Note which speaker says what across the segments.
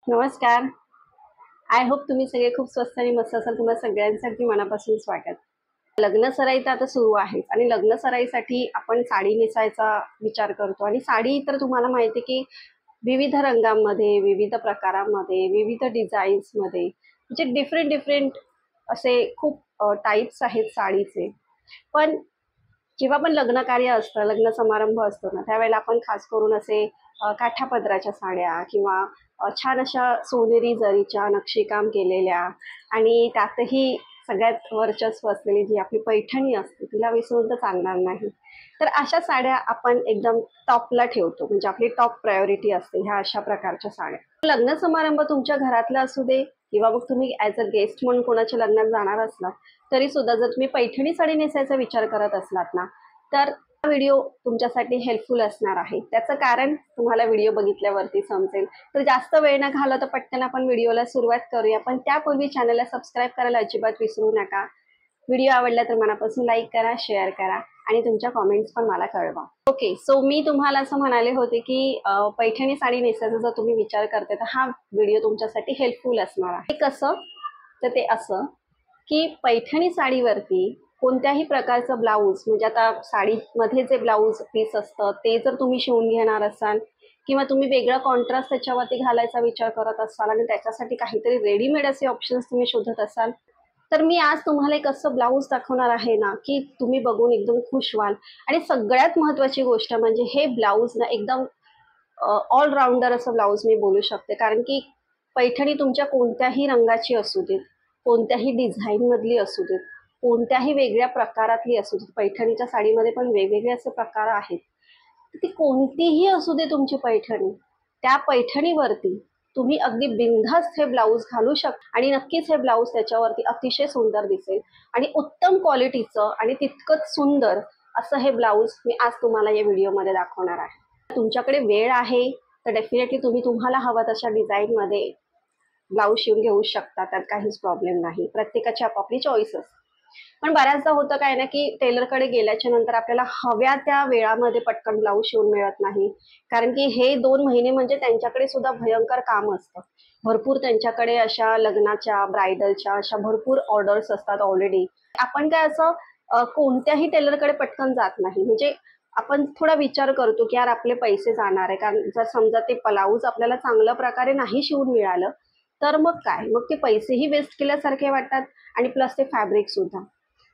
Speaker 1: नमस्कार. I hope तुम्ही सगळे खूप स्वस्त आणि मस्त असाल. तुम्हाला सगळ्यांसाठी मनापासून स्वागत. लग्न सराई तर आता सुरू आहे आणि लग्न सराईसाठी आपण साडी नेसायचा विचार करतो आणि साडी तर तुम्हाला माहिती आहे की विविध रंगांमध्ये, विविध प्रकारांमध्ये, विविध डिझाईन्समध्ये म्हणजे डिफरंट डिफरंट असे खूप टाइप्स आहेत साडीचे. पण जेव्हा पण लग्न कार्य असतं, लग्न समारंभ असतो ना, त्यावेळेला आपण खास करून असे काठापदराच्या साड्या किंवा छान अशा सोनेरी जरीच्या नक्षीकाम केलेल्या आणि त्यातही सगळ्यात वर्चस्व असलेली जी आपली पैठणी असते, तिला विसरून तर चालणार नाही. तर अशा साड्या आपण एकदम टॉपला ठेवतो, म्हणजे आपली टॉप प्रायोरिटी असते ह्या अशा प्रकारच्या साड्या. लग्न समारंभ तुमच्या घरातला असू दे किंवा मग तुम्ही ॲज अ गेस्ट म्हणून कोणाच्या लग्नात जाणार असलात, तरी सुद्धा जर तुम्ही पैठणी साडी नेसायचा विचार करत असलात ना, तर हा व्हिडिओ तुमच्यासाठी हेल्पफुल असणार आहे. त्याचं कारण तुम्हाला व्हिडिओ बघितल्यावरती समजेल. तर जास्त वेळ न घालवता पटकन आपण व्हिडिओला सुरुवात करूया. पण त्यापूर्वी चॅनलला सबस्क्राईब करायला अजिबात विसरू नका. व्हिडिओ आवडला तर मनापासून लाईक करा, शेअर करा आणि तुमच्या कॉमेंट्स पण मला कळवा. ओके, सो मी तुम्हाला असं म्हणाले होते की पैठणी साडी नेसायचा जर तुम्ही विचार करते तर हा व्हिडिओ तुमच्यासाठी हेल्पफुल असणार आहे. कसं? तर ते असं की पैठणी साडीवरती कोणत्याही प्रकारचं ब्लाऊज, म्हणजे आता साडीमध्ये जे ब्लाऊज पीस असतं ते जर तुम्ही शिवून घेणार असाल किंवा तुम्ही वेगळा कॉन्ट्रास्ट त्याच्यावरती घालायचा विचार करत असाल आणि त्याच्यासाठी काहीतरी रेडीमेड असे ऑप्शन्स तुम्ही शोधत असाल, तर मी आज तुम्हाला एक असं ब्लाऊज दाखवणार आहे ना की तुम्ही बघून एकदम खुश व्हाल. आणि सगळ्यात महत्त्वाची गोष्ट म्हणजे हे ब्लाऊज ना एकदम ऑलराऊंडर असं ब्लाऊज मी बोलू शकते. कारण की पैठणी तुमच्या कोणत्याही रंगाची असू देत, कोणत्याही डिझाईनमधली असू देत, कोणत्याही वेगळ्या प्रकारातली असू देत, पैठणीच्या साडीमध्ये पण वेगवेगळे असे प्रकार आहेत. ती कोणतीही असू दे तुमची पैठणी, त्या पैठणीवरती तुम्ही अगदी बिनधास्त हे ब्लाऊज घालू शकता आणि नक्कीच हे ब्लाऊज त्याच्यावरती अतिशय सुंदर दिसेल आणि उत्तम क्वालिटीचं आणि तितकंच सुंदर असं हे ब्लाऊज मी आज तुम्हाला या व्हिडिओमध्ये दाखवणार आहे. तुमच्याकडे वेळ आहे तर डेफिनेटली तुम्ही तुम्हाला हवं तशा डिझाईनमध्ये ब्लाऊज शिवून घेऊ शकता. त्यात काहीच प्रॉब्लेम नाही. प्रत्येकाची आपापली चॉईस असते. पण बऱ्याचदा होतं काय ना की टेलरकडे गेल्याच्या नंतर आपल्याला हव्या त्या वेळामध्ये पटकन ब्लाऊज शिवून मिळत नाही. कारण की हे 2 महिने म्हणजे त्यांच्याकडे सुद्धा भयंकर काम असतं. भरपूर त्यांच्याकडे अशा लग्नाच्या, ब्रायडलच्या अशा भरपूर ऑर्डर्स असतात ऑलरेडी. आपण काय असं कोणत्याही टेलरकडे पटकन जात नाही. म्हणजे आपण थोडा विचार करतो की यार आपले पैसे जाणार आहे. कारण जर समजा ते ब्लाऊज आपल्याला चांगल्या प्रकारे नाही शिवून मिळालं, तर मग काय? मग ते पैसेही वेस्ट केल्यासारखे वाटतात आणि प्लस ते फॅब्रिक सुद्धा.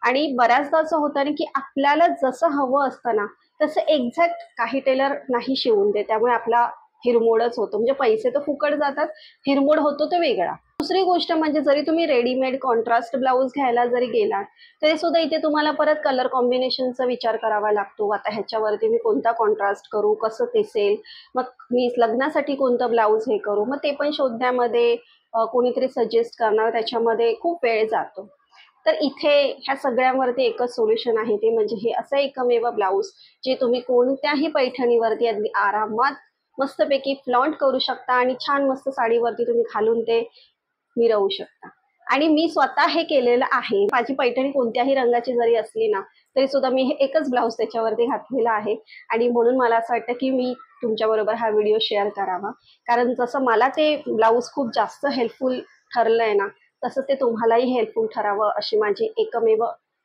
Speaker 1: आणि बऱ्याचदा असं होतं ना की आपल्याला जसं हवं असतं ना तसं एक्झॅक्ट काही टेलर नाही शिवून देत. त्यामुळे आपला हिरमोडच होतो. म्हणजे पैसे तर फुकट जातात, हिरमोड होतो तो वेगळा. दुसरी गोष्ट म्हणजे जरी तुम्ही रेडीमेड कॉन्ट्रास्ट ब्लाऊज घ्यायला जरी गेलात, तरी सुद्धा इथे तुम्हाला परत कलर कॉम्बिनेशनचा विचार करावा लागतो. आता ह्याच्यावरती मी कोणता कॉन्ट्रास्ट करू, कसं दिसेल, मग मी लग्नासाठी कोणतं ब्लाऊज हे करू, मग ते पण शोधण्यामध्ये कोणीतरी सजेस्ट करणार, त्याच्यामध्ये खूप वेळ जातो. तर इथे ह्या सगळ्यांवरती एकच सोल्युशन आहे, ते म्हणजे हे असं एकमेव ब्लाऊज जे तुम्ही कोणत्याही पैठणीवरती अगदी आरामात मस्तपैकी फ्लॉन्ट करू शकता आणि छान मस्त साडीवरती तुम्ही घालून ते मिरवू शकता. आणि मी स्वतः हे केलेलं आहे. माझी पैठणी कोणत्याही रंगाची जरी असली ना तरी सुद्धा मी हे एकच ब्लाऊज त्याच्यावरती घातलेला आहे आणि म्हणून मला असं वाटतं की मी तुमच्याबरोबर हा व्हिडिओ शेअर करावा. कारण जसं मला ते ब्लाऊज खूप जास्त हेल्पफुल ठरलंय ना, तसं ते तुम्हालाही हेल्पफुल ठरावं अशी माझी एकमेव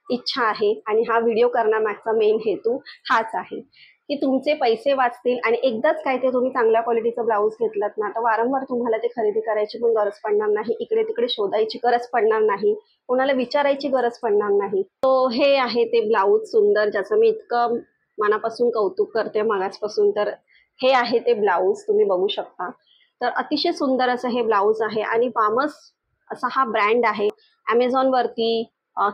Speaker 1: इच्छा आहे. आणि हा व्हिडिओ करण्यामागचा मेन हेतू हाच आहे की तुमचे पैसे वाचतील आणि एकदाच काय ते तुम्ही चांगल्या क्वालिटीचं ब्लाऊज घेतलात ना तर वारंवार तुम्हाला ते खरेदी करायची पण गरज पडणार नाही. इकडे तिकडे शोधायची गरज पडणार नाही. कोणाला विचारायची गरज पडणार नाही. तो हे आहे ते ब्लाऊज सुंदर, ज्याचं मी इतकं मनापासून कौतुक करते मागासपासून. तर हे आहे ते ब्लाऊज, तुम्ही बघू शकता. तर अतिशय सुंदर असं हे ब्लाऊज आहे आणि बामस असा हा ब्रँड आहे. ॲमेझॉनवरती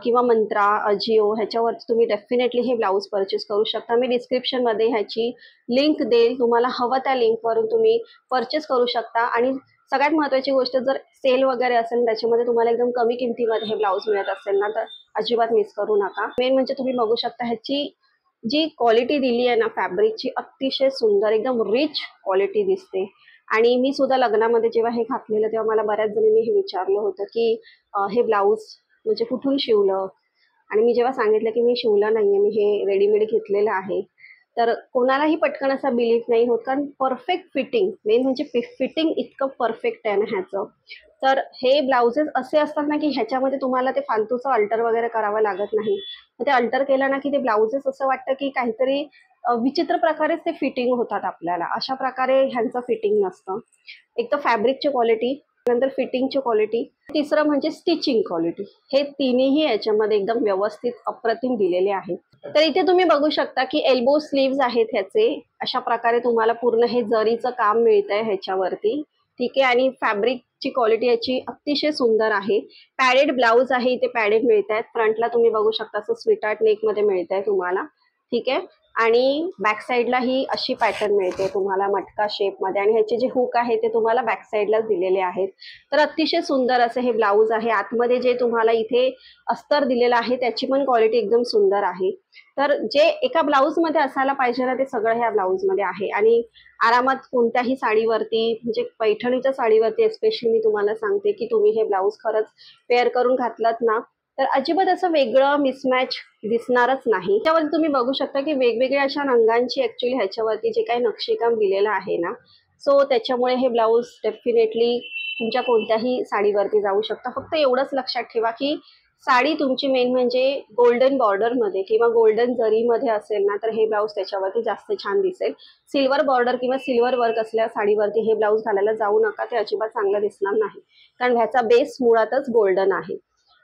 Speaker 1: किंवा मंत्रा, अजिओ ह्याच्यावरती तुम्ही डेफिनेटली हे ब्लाऊज परचेस करू शकता. मी डिस्क्रिप्शनमध्ये ह्याची लिंक देईल. तुम्हाला हवं त्या लिंकवरून तुम्ही परचेस करू शकता. आणि सगळ्यात महत्त्वाची गोष्ट, जर सेल वगैरे असेल त्याच्यामध्ये तुम्हाला एकदम कमी किमतीमध्ये हे ब्लाऊज मिळत असेल ना तर अजिबात मिस करू नका. मेन म्हणजे तुम्ही बघू शकता ह्याची जी क्वालिटी दिली आहे ना फॅब्रिकची, अतिशय सुंदर, एकदम रिच क्वालिटी दिसते. आणि मी सुद्धा लग्नामध्ये जेव्हा हे घातलेलं तेव्हा मला बऱ्याच जणींनी हे विचारलं होतं की हे ब्लाऊज म्हणजे कुठून शिवलं. आणि मी जेव्हा सांगितलं की मी शिवलं नाहीये, मी हे रेडीमेड घेतलेलं आहे, तर कोणालाही पटकन असा बिलीफ नाही होत, कारण परफेक्ट फिटिंग, मेन म्हणजे फिटिंग इतकं परफेक्ट आहे ना ह्याचं. तर हे ब्लाउजेस असे असतात ना की ह्याच्यामध्ये तुम्हाला ते फालतूचं अल्टर वगैरे करावं लागत नाही. ते अल्टर केलं ना की ते ब्लाउजेस असं वाटतं की काहीतरी विचित्र प्रकारेच ते फिटिंग होतात आपल्याला. अशा प्रकारे ह्यांचं फिटिंग नसतं. एक तर फॅब्रिकची क्वालिटी, नंतर फिटिंगची क्वालिटी, तिसरं म्हणजे स्टिचिंग क्वालिटी. हे तिन्हीही याच्यामध्ये एकदम व्यवस्थित अप्रतिम दिलेले आहेत. तर इथे तुम्ही बघू शकता की एल्बो स्लीव्स आहेत ह्याचे. अशा प्रकारे तुम्हाला पूर्ण हे जरीचं काम मिळतंय ह्याच्यावरती. ठीक आहे. आणि फॅब्रिकची क्वालिटी याची अतिशय सुंदर आहे. पॅडेड ब्लाउज आहे, इथे पॅडेड मिळत आहेत. फ्रंटला तुम्ही बघू शकता असं स्वीटहार्ट नेकमध्ये मिळत आहे तुम्हाला. ठीक आहे. आणि बॅक साईडला ही अशी पॅटर्न मिळते तुम्हाला मटका शेपमध्ये, आणि ह्याचे जे हुक आहे ते तुम्हाला बॅक साईडलाच दिलेले आहेत. तर अतिशय सुंदर असं हे ब्लाऊज आहे. आतमध्ये जे तुम्हाला इथे अस्तर दिलेलं आहे त्याची पण क्वालिटी एकदम सुंदर आहे. तर जे एका ब्लाऊजमध्ये असायला पाहिजे ना ते सगळं ह्या ब्लाऊजमध्ये आहे. आणि आरामात कोणत्याही साडीवरती, म्हणजे पैठणीच्या साडीवरती एस्पेशली मी तुम्हाला सांगते की तुम्ही हे ब्लाऊज खरंच पेअर करून घातलात ना तर अजिबात असं वेगळं मिसमॅच दिसणारच नाही. त्यावरती तुम्ही बघू शकता की वेगवेगळ्या अशा रंगांची ऍक्च्युली ह्याच्यावरती जे काही नक्षीकाम दिलेलं आहे ना, सो त्याच्यामुळे हे ब्लाऊज डेफिनेटली तुमच्या कोणत्याही साडीवरती जाऊ शकता. फक्त एवढंच लक्षात ठेवा की साडी तुमची मेन म्हणजे गोल्डन बॉर्डरमध्ये किंवा गोल्डन जरीमध्ये असेल ना तर हे ब्लाऊज त्याच्यावरती जास्त छान दिसेल. सिल्वर बॉर्डर किंवा सिल्वर वर्क असलेल्या साडीवरती हे ब्लाऊज घालायला जाऊ नका, ते अजिबात चांगलं दिसणार नाही, कारण ह्याचा बेस मुळातच गोल्डन आहे.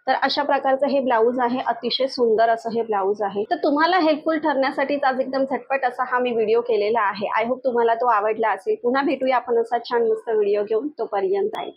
Speaker 1: तर अशा प्रकारचं हे ब्लाऊज आहे. अतिशय सुंदर असं हे ब्लाऊज आहे. तर तुम्हाला हेल्पफुल ठरण्यासाठीच आज एकदम झटपट असा हा मी व्हिडिओ केलेला आहे. आय होप तुम्हाला तो आवडला असेल. पुन्हा भेटूया आपण असा छान मस्त व्हिडिओ घेऊन. तोपर्यंत आहे.